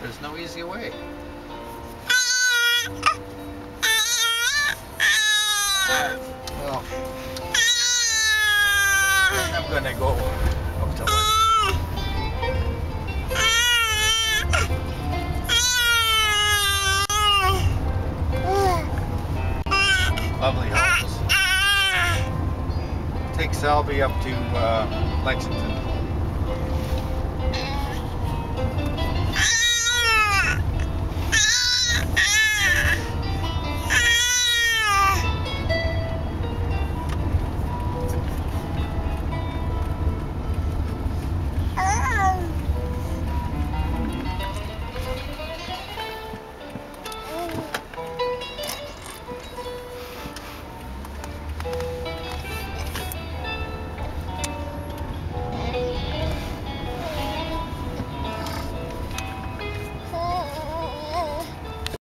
There's no easy way. Well, I'm gonna go up to one. Lovely homes. Take Selby up to Lexington.